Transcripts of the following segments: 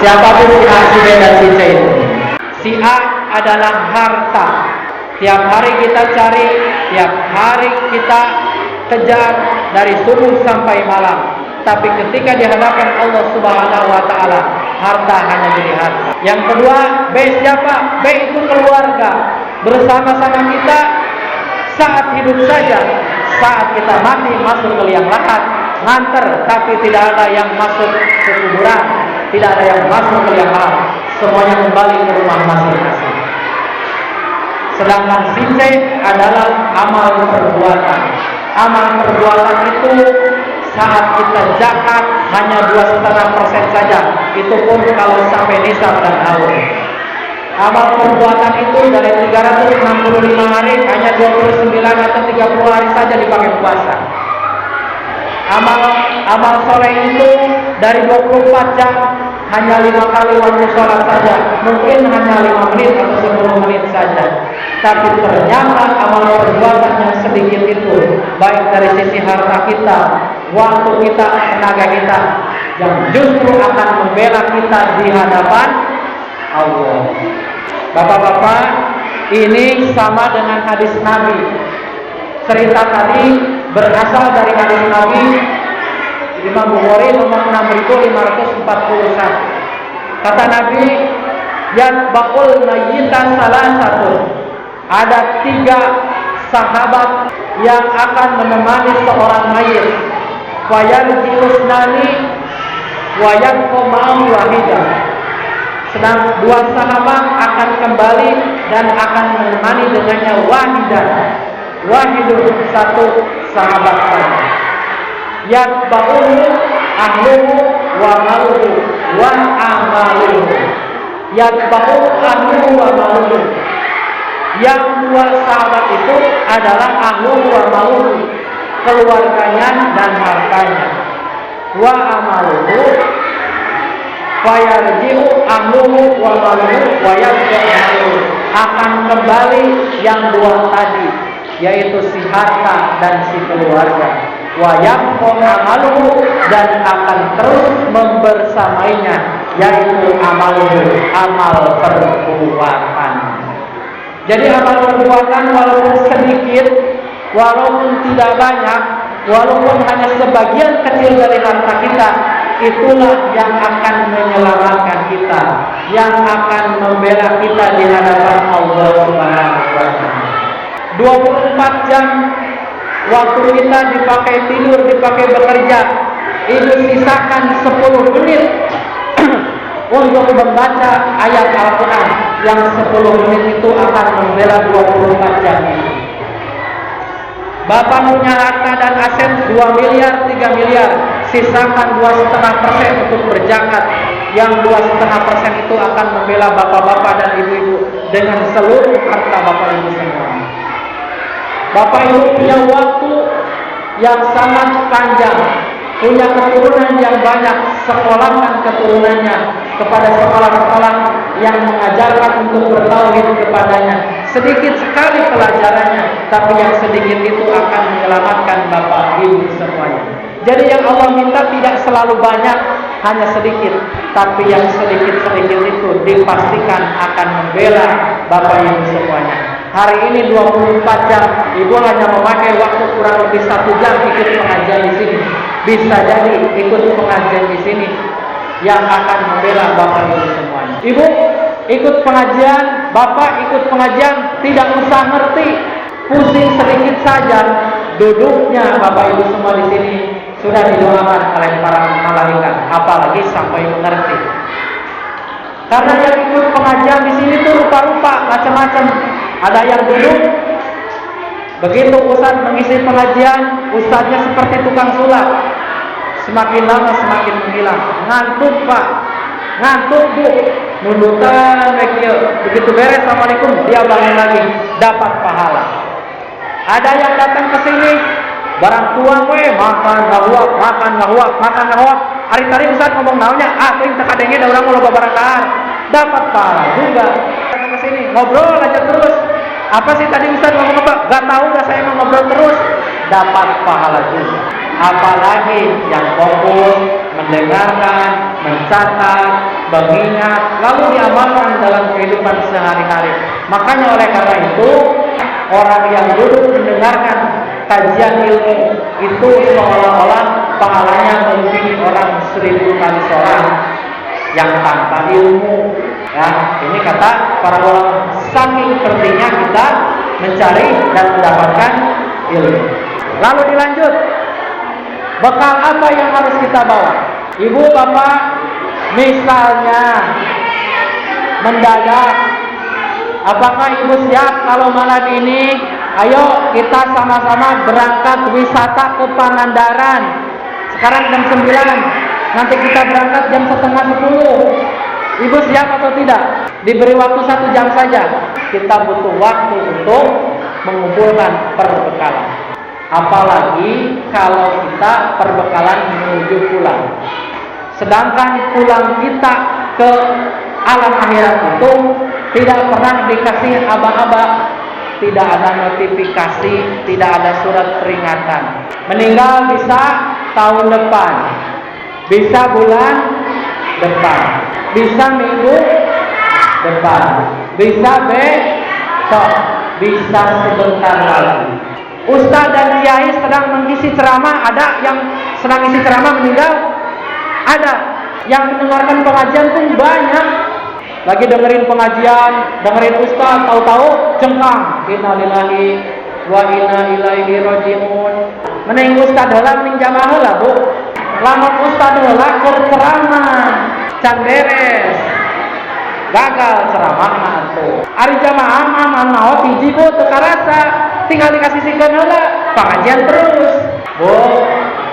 Siapapun si A, si B, dan si C itu. Si A adalah harta. Tiap hari kita cari, tiap hari kita kejar dari subuh sampai malam. Tapi ketika di hadapan Allah Subhanahu wa taala, harta hanya jadi harta. Yang kedua, B siapa? B itu keluarga. Bersama-sama kita saat hidup saja. Saat kita mati masuk ke liang lahat, nganter, tapi tidak ada yang masuk ke kuburan, tidak ada yang masuk ke liang lahat. Semuanya kembali ke rumah masing-masing. Sedangkan si C adalah amal perbuatan. Amal perbuatan itu saat kita zakat hanya 2,5% saja. Itu pun kalau sampai nisab dan haul. Amal perbuatan itu dari 365 hari hanya 29 atau 30 hari saja dipakai puasa. Amal soleh itu dari 24 jam hanya 5 kali waktu sholat saja. Mungkin hanya 5 menit atau 10 menit saja. Tapi ternyata amal perbuatan yang sedikit itu, baik dari sisi harta kita, waktu kita, tenaga kita, yang justru akan membela kita di hadapan Allah. Bapak-bapak, ini sama dengan hadis Nabi. Cerita tadi berasal dari hadis Nabi Imam Bukhari nomor 6541. Kata Nabi, yatba'ul mayyitan salah satu. Ada 3 sahabat yang akan menemani seorang mayit. Fayarji'usnani wa yabqa ma'ahu wahidah. Sedang 2 sahabat akan kembali dan akan menemani dengannya wahidah. Wahidun, 1 sahabat saja. Yatba'uhu ahluhu wa maluhu wa amaluhu. Yatba'uhu ahluhu wa maluhu. Yang 2 sahabat itu adalah ahluhu wa maluhu, keluarganya dan hartanya. Wa amaluhu fayarji'u ahluhu wa maluhu wa yabqa akan kembali yang 2 tadi, yaitu si harta dan si keluarga. Wa yabqa amaluhu, dan akan terus membersamainya, yaitu amaluhu, amal perbuatan. Jadi amal perbuatan walaupun sedikit, walaupun tidak banyak, walaupun hanya sebagian kecil dari harta kita, itulah yang akan menyelamatkan kita, yang akan membela kita di hadapan Allah Subhanahu wa taala. 24 jam waktu kita dipakai tidur, dipakai bekerja, itu sisakan 10 menit untuk membaca ayat Al-Quran, yang 10 menit itu akan membela 24 jam ini. Bapak punya harta dan aset 2 miliar, 3 miliar, sisakan 2,5% untuk berzakat. Yang 2,5% itu akan membela bapak-bapak dan ibu-ibu dengan seluruh harta bapak ibu semua. Bapak ibu punya waktu yang sangat panjang, punya keturunan yang banyak, sekolahkan keturunannya kepada sekolah-sekolah yang mengajarkan untuk bertauhid kepadanya. Sedikit sekali pelajarannya, tapi yang sedikit itu akan menyelamatkan bapak ibu semuanya. Jadi yang Allah minta tidak selalu banyak, hanya sedikit, tapi yang sedikit-sedikit itu dipastikan akan membela bapak ibu semuanya. Hari ini 24 jam, ibu hanya memakai waktu kurang lebih 1 jam ikut pengajian di sini. Bisa jadi ikut pengajian di sini yang akan membela bapak ibu semuanya. Ibu ikut pengajian, bapak ikut pengajian, tidak usah ngerti, pusing sedikit saja, duduknya bapak ibu semua di sini sudah didoakan oleh para malaikat, apalagi sampai mengerti. Karena yang ikut pengajian di sini tuh rupa-rupa, macam-macam. Ada yang duduk, begitu ustaz mengisi pengajian, ustaznya seperti tukang sulap. Semakin lama semakin menghilang. Ngantuk pak, ngantuk bu, nundukan begitu beres assalamualaikum, dia bangun lagi, dapat pahala. Ada yang datang ke sini, barang tua makan gahuak, makan gahuak. Hari tadi ustaz ngomong naonnya, ting teka denge da urang loba barangkahar, dapat pahala juga. Datang ke sini, ngobrol aja terus. Apa sih tadi ustaz ngomong apa? Gak tahu, dah saya mau ngobrol terus, dapat pahala juga. Apalagi yang fokus mendengarkan, mencatat, mengingat, lalu diamalkan dalam kehidupan sehari-hari. Makanya oleh karena itu, orang yang duduk mendengarkan kajian ilmu itu seolah-olah pahalanya melebihi orang 1000 kali sholat yang tanpa ilmu. Ya, ini kata para ulama, saking pentingnya kita mencari dan mendapatkan ilmu. Lalu dilanjut, bekal apa yang harus kita bawa? Ibu bapak, misalnya mendadak, apakah ibu siap kalau malam ini ayo kita sama-sama berangkat wisata ke Pangandaran? Sekarang jam 9, nanti kita berangkat jam setengah 10. Ibu siap atau tidak? Diberi waktu 1 jam saja. Kita butuh waktu untuk mengumpulkan perbekalan. Apalagi kalau kita perbekalan menuju pulang. Sedangkan pulang kita ke alam akhirat itu tidak pernah dikasih aba-aba, tidak ada notifikasi, tidak ada surat peringatan. Meninggal bisa tahun depan, bisa bulan depan, bisa minggu depan, bisa besok, bisa sebentar lagi. Ustaz dan kiai sedang mengisi ceramah, ada yang sedang isi ceramah meninggal, ada yang mendengarkan pengajian pun banyak. Lagi dengerin pengajian, dengerin ustaz, tahu-tahu jengkang, innalillahi wa inna ilaihi rajiun. Mending ustaz heula mending jamaah heula, Bu. Lamun ustaz heula keur ceramah, can beres. Gagal ceramah atuh. Ari jamaah mah manaot hiji Bu teu karasa, tinggal dikasih sikeun heula, pengajian terus. Bu,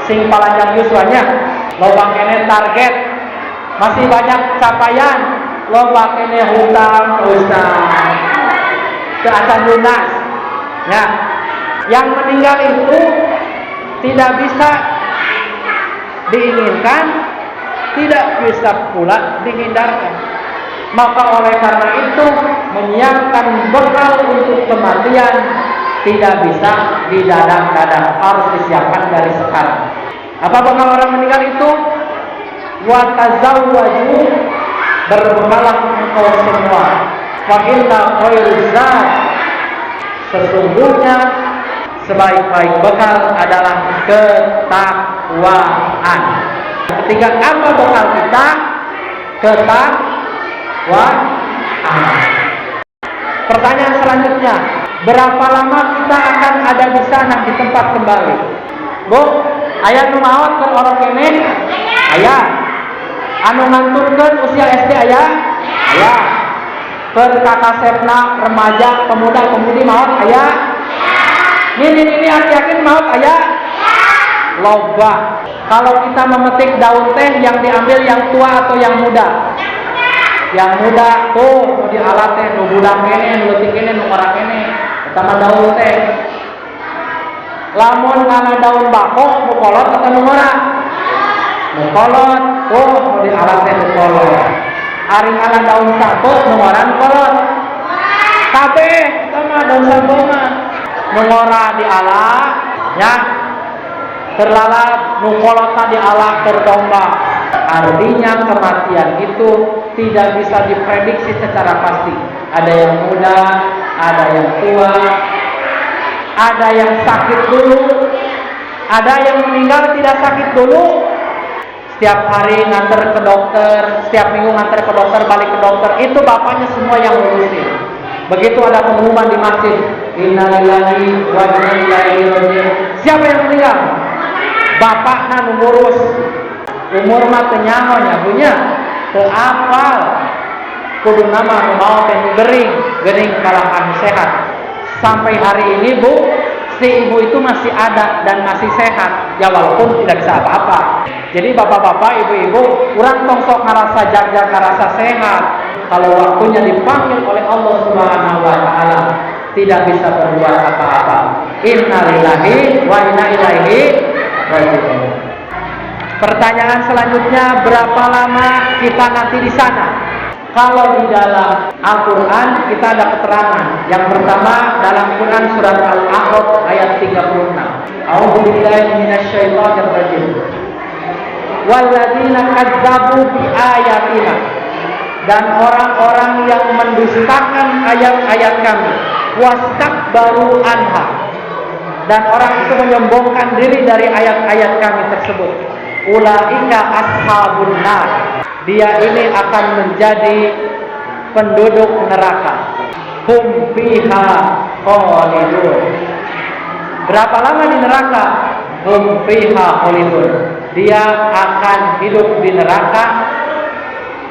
sing palanjang yuswanya, loba kene target, masih banyak capaian, loba kene hutang ustaz. Teu acan lunas. Ya, yang meninggal itu tidak bisa diinginkan, tidak bisa pula dihindarkan. Maka oleh karena itu menyiapkan bekal untuk kematian tidak bisa didadak-dadak, harus disiapkan dari sekarang. Apa bekal orang meninggal itu? Wa tazawwaju, berbekalah engkau semua. Fa inna khairuz zad, sesungguhnya sebaik-baik bekal adalah ketakwaan. Ketiga, apa bekal kita? Ketakwaan. Pertanyaan selanjutnya, berapa lama kita akan ada di sana di tempat kembali? Bu, aya nu maot keur orang kene? Aya. Anu nganturkeun usia SD aya? Aya. Keur kakasepna remaja, pemuda, pemudi maot aya? Ini yakin maot aya? Loba. Kalau kita memetik daun teh yang diambil yang tua atau yang muda? Yang muda tuh mau dialat teh, nu budak kene, nu leutik kene, nu ngora kene, eta mah daun teh. Lamun ngana daun bako, nu kolot atau nu ngora? Nu kolot, tuh mau dialat teh nu kolot. Ari ngana daun sampo, nu ngora nu kolot. Kabeh eta mah daun sampo mah nu ngora dialat, nya terlalat, nu kolotna dialat terdomba. Artinya kematian itu tidak bisa diprediksi secara pasti. Ada yang muda, ada yang tua, ada yang sakit dulu, ada yang meninggal tidak sakit dulu. Setiap hari nganter ke dokter, setiap minggu nganter ke dokter, balik ke dokter. Itu bapaknya semua yang ngurusin. Begitu ada pengumuman di masjid, innalillahi wa inna ilaihi rajiun. Siapa yang meninggal? Bapaknya ngurus. Umur mah teu nyaho nya punya, teu apal. Kudu nama mau teh gering kalahan sehat. Sampai hari ini Bu, si ibu itu masih ada dan masih sehat, ya walaupun tidak bisa apa-apa. Jadi bapak-bapak, ibu-ibu, urang tong sok ngarasa jag-jag ngarasa sehat. Kalau waktunya dipanggil oleh Allah Subhanahu wa taala, tidak bisa berbuat apa-apa. Innalillahi wa inna ilaihi rajiun. Pertanyaan selanjutnya, berapa lama kita nanti di sana? Kalau di dalam Al-Quran kita ada keterangan. Yang pertama dalam Quran surat Al-A'raf ayat 36. A'udzubillahi minasyaitonir rajim. walladzina kadzdzabu biayatina, dan orang-orang yang mendustakan ayat-ayat kami, wastakbaru anha, dan orang itu menyombongkan diri dari ayat-ayat kami tersebut, ulaika ashabun nar, dia ini akan menjadi penduduk neraka, hum fiha khalidun. Berapa lama di neraka? Hum fiha khalidun, dia akan hidup di neraka,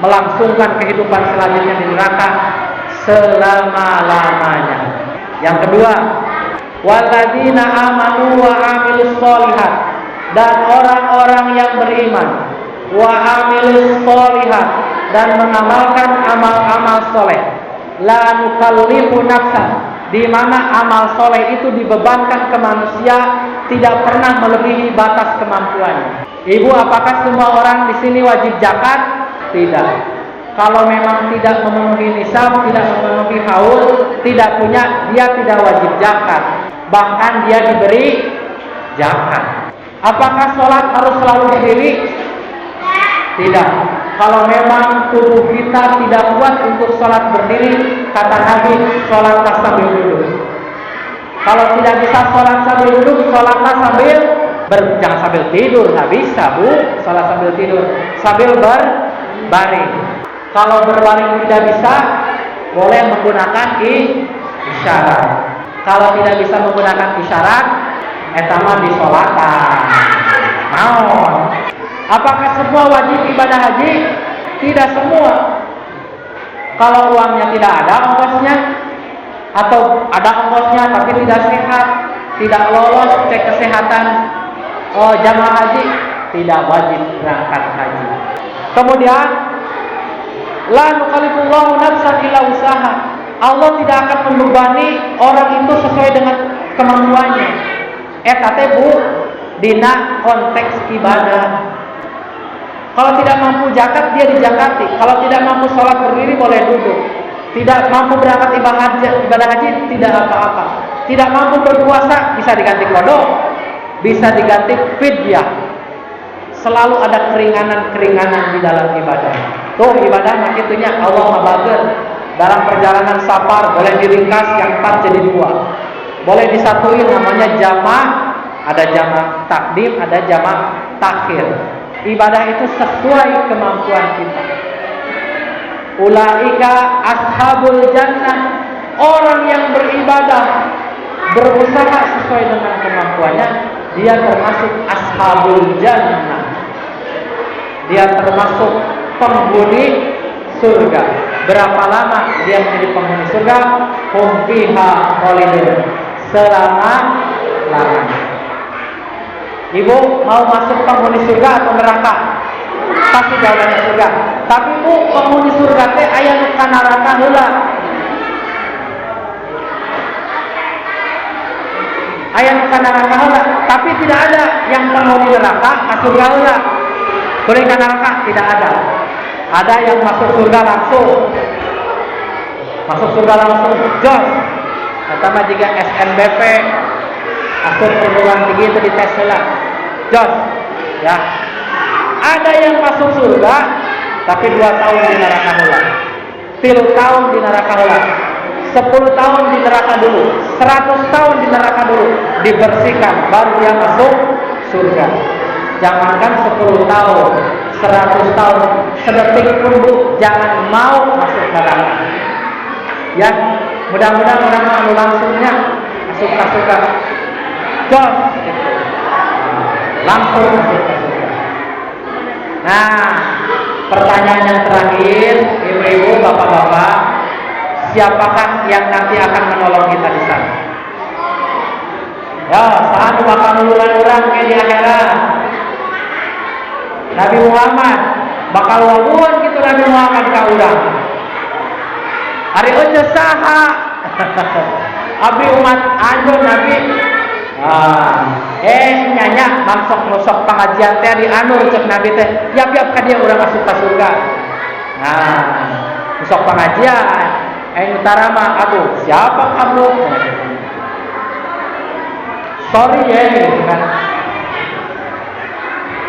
melangsungkan kehidupan selanjutnya di neraka selama-lamanya. Yang kedua, walladzina amanu wa amilus sholihat, dan orang-orang yang beriman, wa amilus sholihat, dan mengamalkan amal-amal soleh, la nukallifu nafsan, di mana amal soleh itu dibebankan ke manusia, tidak pernah melebihi batas kemampuannya. Ibu, apakah semua orang di sini wajib zakat? Tidak. Kalau memang tidak memenuhi nisab, tidak memenuhi haul, tidak punya, dia tidak wajib zakat. Bahkan dia diberi zakat. Apakah sholat harus selalu berdiri? Tidak. Kalau memang tubuh kita tidak kuat untuk sholat berdiri, kata Nabi, sholatlah sambil duduk. Kalau tidak bisa sholat sambil duduk, sholatlah sambil jangan sambil tidur, nggak bisa bu, sholat sambil tidur, sambil berbaring. Kalau berbaring tidak bisa, boleh menggunakan isyarat. Kalau tidak bisa menggunakan isyarat, etama disolatan. Mau? Apakah semua wajib ibadah haji? Tidak semua. Kalau uangnya tidak ada ongkosnya, atau ada ongkosnya tapi tidak sehat, tidak lolos cek kesehatan jamaah haji, tidak wajib berangkat haji. Kemudian, la nukallifullahu nafsan illa usaha, Allah tidak akan membebani orang itu sesuai dengan kemampuannya. Bu, dina konteks ibadah. Kalau tidak mampu zakat, dia dizakati. Kalau tidak mampu sholat berdiri, boleh duduk. Tidak mampu berangkat ibadah haji, tidak apa-apa. Tidak mampu berpuasa, bisa diganti qada, bisa diganti fidyah. Selalu ada keringanan-keringanan di dalam ibadah. Tuh ibadah makitunya Allah mabager. Dalam perjalanan safar boleh diringkas yang 4 jadi 2. Boleh disatuin namanya jama', ada jama' takdim, ada jama' takhir. Ibadah itu sesuai kemampuan kita. Ulaika ashabul jannah, orang yang beribadah, berusaha sesuai dengan kemampuannya, dia termasuk ashabul jannah. Dia termasuk penghuni surga. Berapa lama dia menjadi penghuni surga? Hum fiha khalidun, selama-lamanya. Ibu mau masuk penghuni surga atau neraka? Pasti jawabannya surga. Tapi bu, penghuni surga teh aya nu kana neraka heula. Aya nu kana neraka heula, tapi tidak ada yang penghuni neraka ka surga heula. Boleh ka neraka? Tidak ada. Ada yang masuk surga langsung. Masuk surga langsung, jos. Eta mah jiga SNBP. Masuk perguruan tinggi itu dites heula. Jos. Ya. Ada yang masuk surga tapi 2 tahun di neraka heula. 3 tahun di neraka heula. 10 tahun di neraka dulu. 100 tahun di neraka dulu dibersihkan baru dia masuk surga. Jangankan 10 tahun, 100 tahun, sedetik pun bu, jangan mau masuk neraka. Ya, mudah-mudahan orang langsungnya masuk ke surga. Jos, gitu. Langsung masuk ke surga. Nah, pertanyaan yang terakhir, ibu-ibu, bapak-bapak, siapakah yang nanti akan menolong kita di sana? Ya, saat bakal nuluran orang kayak di akhirat. Nabi Muhammad bakal wabuhan gitu Nabi Muhammad ka urang. Hari oce saha? Abi umat anjeun Nabi. Nyanya maksok pengajian teh di anur cek Nabi teh. Yap ka dia urang masuk ka surga. Nah, masuk pengajian. Utara mah aduh, siapa kamu? Sorry ya, kan.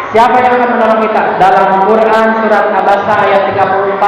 Siapa yang akan menolong kita? Dalam Quran surat Abasa ayat 34